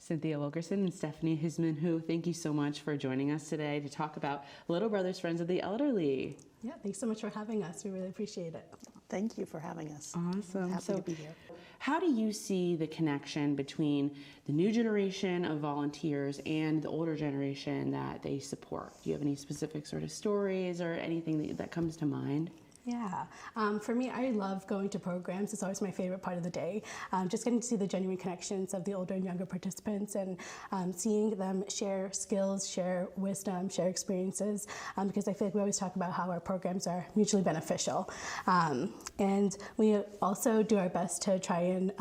Cynthia Wilkerson and Stephenie Hisman-Hou, thank you so much for joining us today to talk about Little Brothers Friends of the Elderly. Yeah, thanks so much for having us. We really appreciate it. Thank you for having us. Awesome. Happy to be here. How do you see the connection between the new generation of volunteers and the older generation that they support? Do you have any specific sort of stories or anything that comes to mind? Yeah, for me, I love going to programs. It's always my favorite part of the day. Just getting to see the genuine connections of the older and younger participants and seeing them share skills, share wisdom, share experiences, because I feel like we always talk about how our programs are mutually beneficial. And we also do our best to try and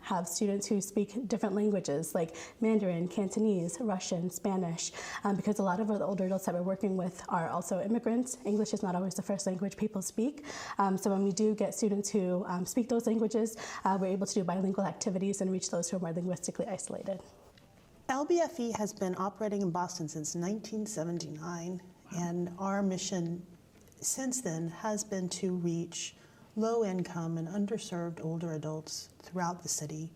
have students who speak different languages like Mandarin, Cantonese, Russian, Spanish, because a lot of the older adults that we're working with are also immigrants. English is not always the first language people speak. So when we do get students who speak those languages, we're able to do bilingual activities and reach those who are more linguistically isolated. LBFE has been operating in Boston since 1979, and our mission since then has been to reach low-income and underserved older adults throughout the city.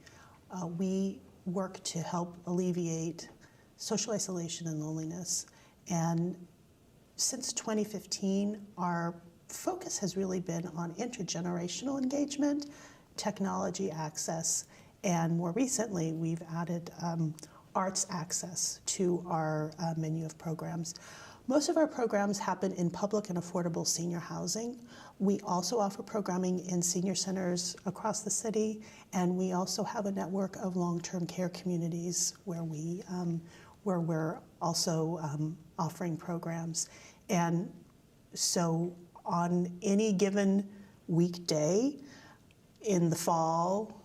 We work to help alleviate social isolation and loneliness, and since 2015, our focus has really been on intergenerational engagement, technology access, and more recently we've added arts access to our menu of programs. Most of our programs happen in public and affordable senior housing. We also offer programming in senior centers across the city, and we also have a network of long-term care communities where we're also offering programs. And so on any given weekday in the fall,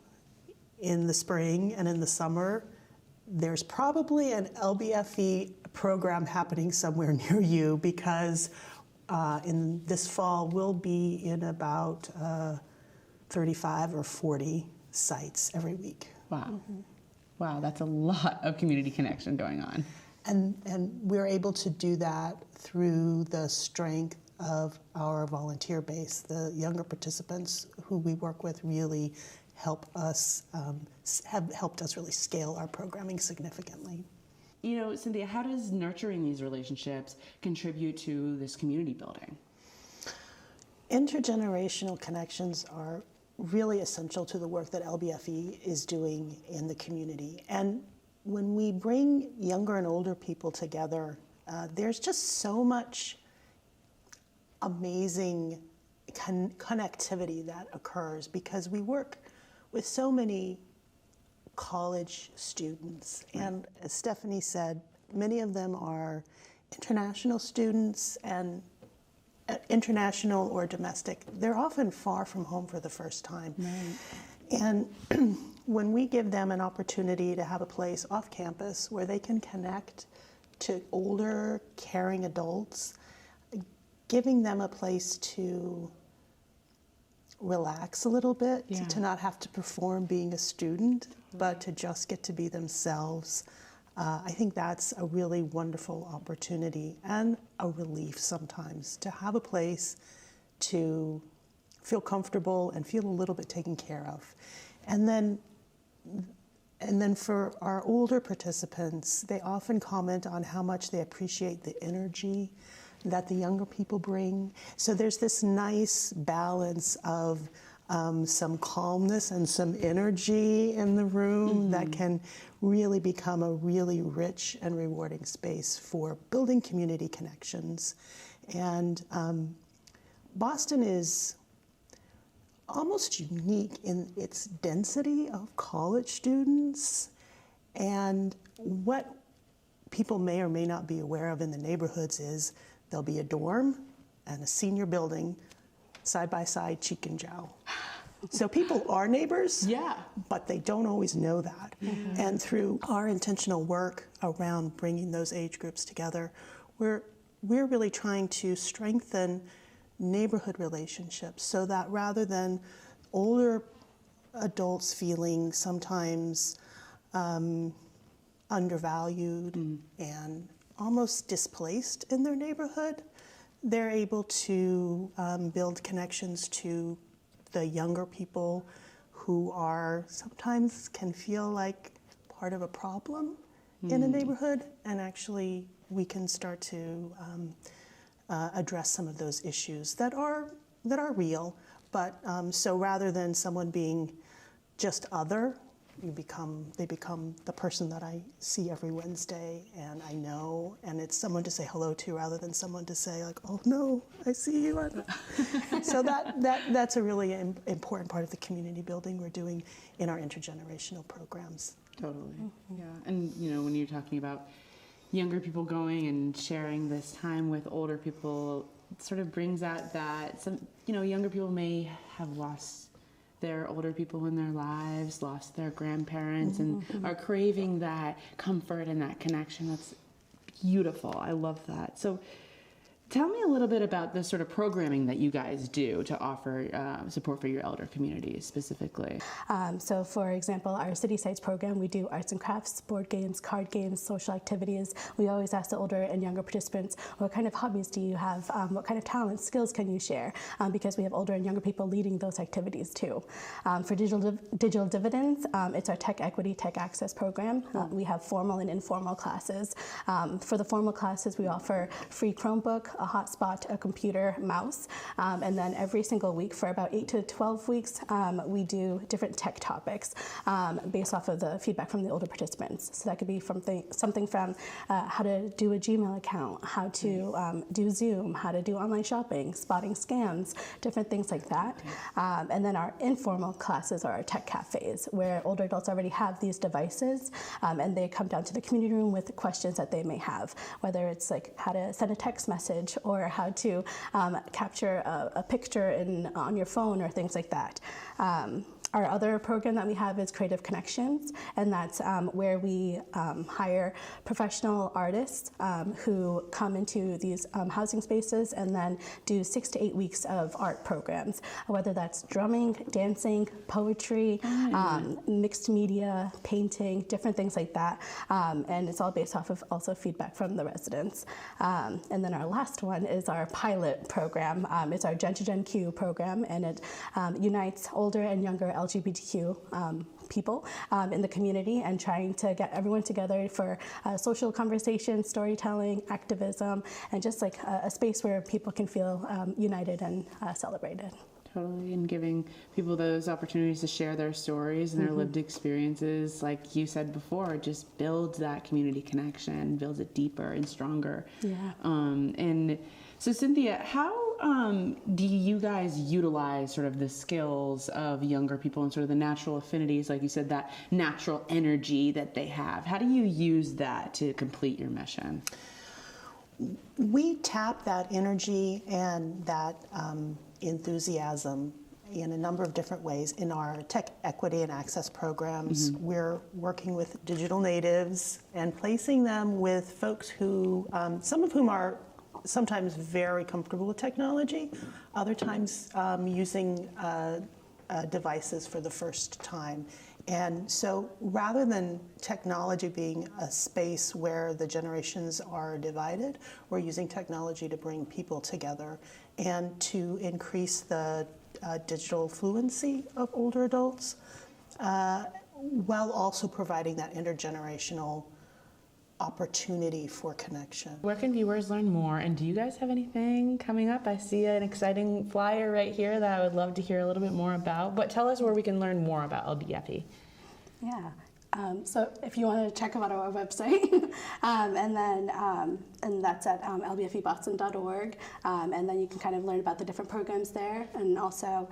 in the spring, and in the summer, there's probably an LBFE program happening somewhere near you, because in this fall we'll be in about 35 or 40 sites every week. Wow. Mm-hmm. Wow, that's a lot of community connection going on. And we're able to do that through the strength of our volunteer base. The younger participants who we work with really help us, have helped us really scale our programming significantly. You know, Cynthia, how does nurturing these relationships contribute to this community building? Intergenerational connections are really essential to the work that LBFE is doing in the community. And when we bring younger and older people together, there's just so much amazing connectivity that occurs, because we work with so many college students. And as Stephenie said, many of them are international students, and international or domestic. They're often far from home for the first time. Right. And when we give them an opportunity to have a place off campus where they can connect to older, caring adults, giving them a place to relax a little bit, to not have to perform being a student, but to just get to be themselves. I think that's a really wonderful opportunity and a relief sometimes, to have a place to feel comfortable and feel a little bit taken care of. And then for our older participants, they often comment on how much they appreciate the energy that the younger people bring. So there's this nice balance of some calmness and some energy in the room that can really become a really rich and rewarding space for building community connections. And Boston is almost unique in its density of college students, and what people may or may not be aware of in the neighborhoods is there'll be a dorm and a senior building side by side, cheek and jowl. So people are neighbors, but they don't always know that. And through our intentional work around bringing those age groups together, we're really trying to strengthen neighborhood relationships, so that rather than older adults feeling sometimes undervalued and almost displaced in their neighborhood, they're able to build connections to the younger people who are sometimes can feel like part of a problem in a neighborhood, and actually we can start to address some of those issues that are real. But so rather than someone being just other, they become the person that I see every Wednesday and I know, and it's someone to say hello to rather than someone to say like, oh no, I see you. So that's a really important part of the community building we're doing in our intergenerational programs. Totally, yeah. And when you're talking about younger people going and sharing this time with older people, it sort of brings out that some, younger people may have lost their older people in their lives, lost their grandparents, and are craving that comfort and that connection. That's beautiful. I love that. So tell me a little bit about the sort of programming that you guys do to offer support for your elder communities specifically. So for example, our City Sites program, we do arts and crafts, board games, card games, social activities. We always ask the older and younger participants, what kind of hobbies do you have? What kind of talents, skills can you share? Because we have older and younger people leading those activities too. For digital dividends, it's our Tech Equity, Tech Access program. We have formal and informal classes. For the formal classes, we offer free Chromebook, a hotspot, a computer, mouse, and then every single week for about 8 to 12 weeks, we do different tech topics based off of the feedback from the older participants. So that could be something from how to do a Gmail account, how to do Zoom, how to do online shopping, spotting scams, different things like that. And then our informal classes are our tech cafes, where older adults already have these devices, and they come down to the community room with questions that they may have, whether it's like how to send a text message or how to capture a picture on your phone or things like that. Our other program that we have is Creative Connections, and that's where we hire professional artists who come into these housing spaces and then do 6 to 8 weeks of art programs, whether that's drumming, dancing, poetry, mixed media, painting, different things like that. And it's all based off of also feedback from the residents. And then our last one is our pilot program. It's our Gen to Gen Q program, and it unites older and younger LGBTQ people in the community and trying to get everyone together for social conversation, storytelling, activism, and just like a space where people can feel united and celebrated. Totally, and giving people those opportunities to share their stories and their lived experiences, like you said before, just builds that community connection, builds it deeper and stronger. Yeah. And so Cynthia, how do you guys utilize sort of the skills of younger people and sort of the natural affinities, like you said, that natural energy that they have? How do you use that to complete your mission? We tap that energy and that enthusiasm in a number of different ways. In our Tech Equity and Access programs, we're working with digital natives and placing them with folks who, some of whom are sometimes very comfortable with technology, other times using devices for the first time. And so rather than technology being a space where the generations are divided, we're using technology to bring people together and to increase the digital fluency of older adults, while also providing that intergenerational opportunity for connection. Where can viewers learn more, and do you guys have anything coming up? I see an exciting flyer right here that I would love to hear a little bit more about, but tell us where we can learn more about LBFE. Yeah. So if you want to check out our website, and that's at lbfeboston.org, and then you can kind of learn about the different programs there, and also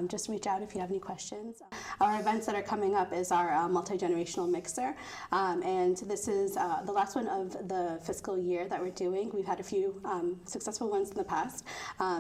just reach out if you have any questions. Our events that are coming up is our multi-generational mixer, and this is the last one of the fiscal year that we're doing. We've had a few successful ones in the past,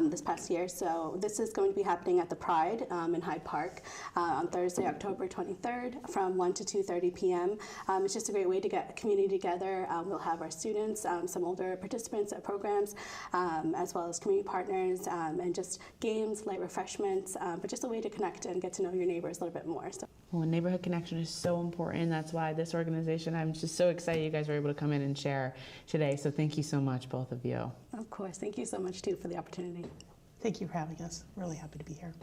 this past year, so this is going to be happening at the Pride in Hyde Park on Thursday, October 23rd from 1 to 2:30 p.m. It's just a great way to get a community together. We'll have our students, some older participants at programs, as well as community partners, and just games, light refreshments, but just a way to connect and get to know your neighbors a little bit more. So. Well, neighborhood connection is so important. That's why this organization, I'm just so excited you guys were able to come in and share today. So thank you so much, both of you. Of course. Thank you so much, too, for the opportunity. Thank you for having us. Really happy to be here.